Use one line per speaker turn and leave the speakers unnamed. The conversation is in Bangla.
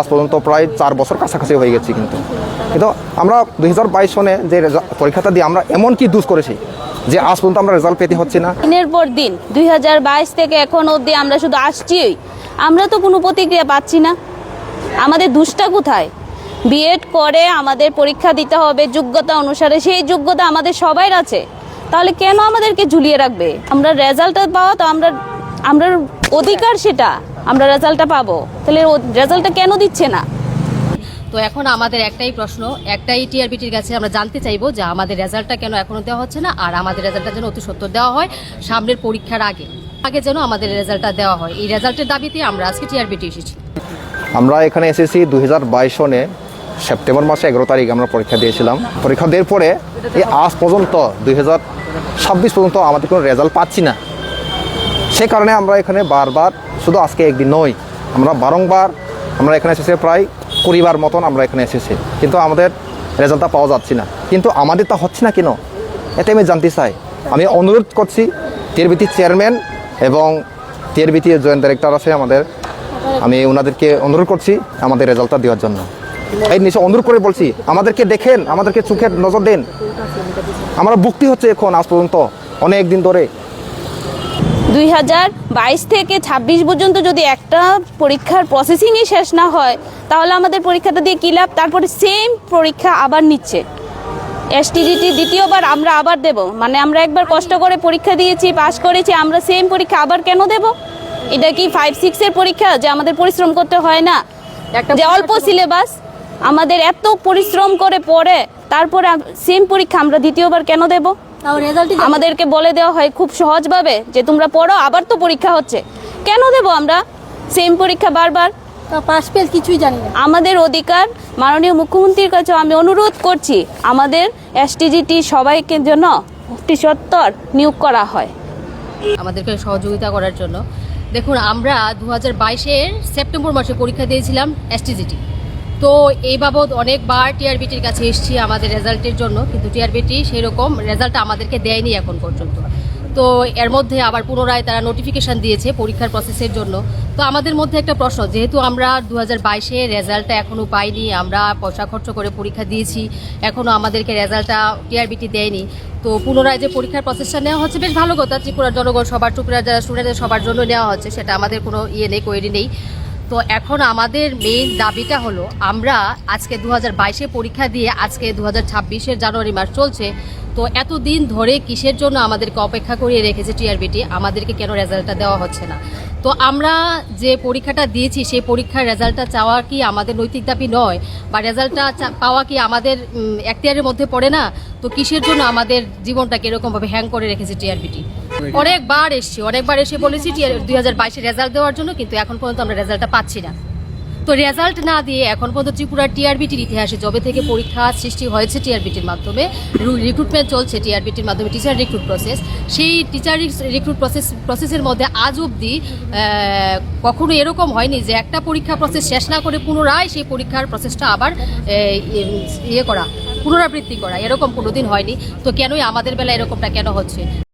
আজ পর্যন্ত প্রায় 4 বছর কাছাকাছি হয়ে গেছে। কিন্তু আমরা 2022 সনে যে পরীক্ষাটা দিয়ে আমরা এমন কি দোষ করেছি যে আজ পর্যন্ত আমরা রেজাল্ট পেতে হচ্ছে না।
দিনের পর দিন 2022 থেকে এখন অবধি আমরা শুধু আসছি, আমরা তো কোনো প্রতিক্রিয়া পাচ্ছি না। আমাদের দোষটা কোথায়? বিএড করে আমাদের পরীক্ষা দিতে হবে যোগ্যতা অনুসারে, সেই যোগ্যতা আমাদের সবাই আছে, তাহলে কেন আমাদেরকে ঝুলিয়ে রাখবে? আমরা রেজাল্টটা পাওয়া তো আমরা অধিকার, সেটা আমরা রেজাল্টটা পাবো, তাহলে রেজাল্টটা কেন দিচ্ছে না?
তো এখন আমাদের একটাই প্রশ্ন, একটাই টিআরবিটির কাছে আমরা জানতে চাইবো যে আমাদের রেজাল্টটা কেন এখনো দেওয়া হচ্ছে না, আর আমাদের রেজাল্টটা যেন অতি সত্বর দেওয়া হয় সামনের পরীক্ষার আগে যেন আমাদের রেজাল্টটা দেওয়া হয়। এই রেজাল্টের দাবিতে আমরা আজকে টিআরবিটি এসেছি।
আমরা এখানে এসেছি 2022 সনে সেপ্টেম্বর মাসে 11 তারিখ আমরা পরীক্ষা দিয়েছিলাম। পরীক্ষা দেওয়ার পরে এই আজ পর্যন্ত 2026 পর্যন্ত আমাদের কোনো রেজাল্ট পাচ্ছি না। সে কারণে আমরা এখানে বারবার, শুধু আজকে একদিন নয়, আমরা বারংবার আমরা এখানে এসেছি, প্রায় 20 বার মতন আমরা এখানে এসেছি, কিন্তু আমাদের রেজাল্টটা পাওয়া যাচ্ছে না। কিন্তু আমাদের তা হচ্ছে না কেন, এটা আমি জানতে চাই। আমি অনুরোধ করছি টিআরবিটি চেয়ারম্যান এবং টিআরবিটি জয়েন্ট ডাইরেক্টর আছে আমাদের, আমি ওনাদেরকে অনুরোধ করছি আমাদের রেজাল্টটা দেওয়ার জন্য। এই নিশ্চয় অনুরোধ করে বলছি, আমাদেরকে দেখেন, আমাদেরকে চোখের নজর দেন। আমরা ভুক্তি হচ্ছে এখন আজ পর্যন্ত অনেক দিন ধরে।
2022 থেকে 26 পর্যন্ত যদি একটা পরীক্ষার প্রসেসিংই শেষ না হয়, তাহলে আমাদের পরীক্ষাটা দিয়ে কী লাভ? তারপরে সেম পরীক্ষা আবার নিচ্ছে এসটিজিটি, দ্বিতীয়বার আমরা আবার দেব। মানে আমরা একবার কষ্ট করে পরীক্ষা দিয়েছি, পাশ করেছি, আমরা সেম পরীক্ষা আবার কেন দেব? এটা কি 5-6 এর পরীক্ষা যে আমাদের পরিশ্রম করতে হয় না? যে অল্প সিলেবাস, আমাদের এত পরিশ্রম করে পড়ে তারপরে সেম পরীক্ষা আমরা দ্বিতীয়বার কেন দেব? আমাদেরকে বলে দেওয়া হয় খুব সহজভাবে যে তোমরা পড়ো, আবার তো পরীক্ষা হচ্ছে, কেন দেব আমরা সেম পরীক্ষা বারবার?
পাস ফেল কিছুই জানি না।
আমাদের অধিকার, মাননীয় মুখ্যমন্ত্রীর কাছে আমি অনুরোধ করছি আমাদের এসটিজিটি সবাইকে জন্য অতি সত্বর নিয়োগ করা হয়,
আমাদেরকে সহযোগিতা করার জন্য। দেখুন, আমরা 2022-এর সেপ্টেম্বর মাসে পরীক্ষা দিয়েছিলাম এসটিজিটি। তো এই বাবদ অনেকবার টিআরবিটির কাছে এসেছি আমাদের রেজাল্টের জন্য, কিন্তু টিআরবিটি সেই রকম রেজাল্ট আমাদেরকে দেয়নি এখন পর্যন্ত। তো এর মধ্যে আবার পুনরায় তারা নোটিফিকেশান দিয়েছে পরীক্ষার প্রসেসের জন্য। তো আমাদের মধ্যে একটা প্রশ্ন, যেহেতু আমরা 2022-এর রেজাল্টটা এখনও পাইনি, আমরা পয়সা খরচ করে পরীক্ষা দিয়েছি, এখনও আমাদেরকে রেজাল্টটা টিআরবিটি দেয়নি, তো পুনরায় যে পরীক্ষার প্রসেসটা নেওয়া হচ্ছে বেশ ভালো কথা। ত্রিপুরার জনগণ সবার, ত্রিপুরার যারা স্টুডেন্টদের সবার জন্য নেওয়া হচ্ছে, সেটা আমাদের কোনো নেই, কোয়েরি নেই। তো এখন আমাদের মেইন দাবিটা হলো, আমরা আজকে 2022-এ পরীক্ষা দিয়ে আজকে 2026-এর জানুয়ারি মাস চলছে, তো এতদিন ধরে কিসের জন্য আমাদেরকে অপেক্ষা করিয়ে রেখেছে টিআরবিটি? আমাদেরকে কেন রেজাল্টটা দেওয়া হচ্ছে না? তো আমরা যে পরীক্ষাটা দিয়েছি সেই পরীক্ষার রেজাল্টটা চাওয়া কি আমাদের নৈতিক দাবি নয়? বা রেজাল্টটা পাওয়া কি আমাদের এখতিয়ারের মধ্যে পড়ে না? তো কিসের জন্য আমাদের জীবনটাকে এরকমভাবে হ্যাং করে রেখেছে টিআরবিটি? অনেকবার এসে বলেছি 2022-এর রেজাল্ট দেওয়ার জন্য, কিন্তু এখন পর্যন্ত আমরা রেজাল্টটা পাচ্ছি না। তো রেজাল্ট না দিয়ে এখন পর্যন্ত ত্রিপুরার টিআরবিটির ইতিহাসে যবে থেকে পরীক্ষা সৃষ্টি হয়েছে টিআরবিটির মাধ্যমে, রিক্রুটমেন্ট চলছে টিআরবিটির মাধ্যমে, টিচার রিক্রুট প্রসেস, সেই টিচার রিক্রুট প্রসেসের মধ্যে আজ অবধি কখনো এরকম হয়নি যে একটা পরীক্ষা প্রসেস শেষ না করে পুনরায় সেই পরীক্ষার প্রসেসটা আবার পুনরাবৃত্তি করা, এরকম কোনোদিন হয়নি। তো কেনই আমাদের বেলা এরকমটা কেন হচ্ছে?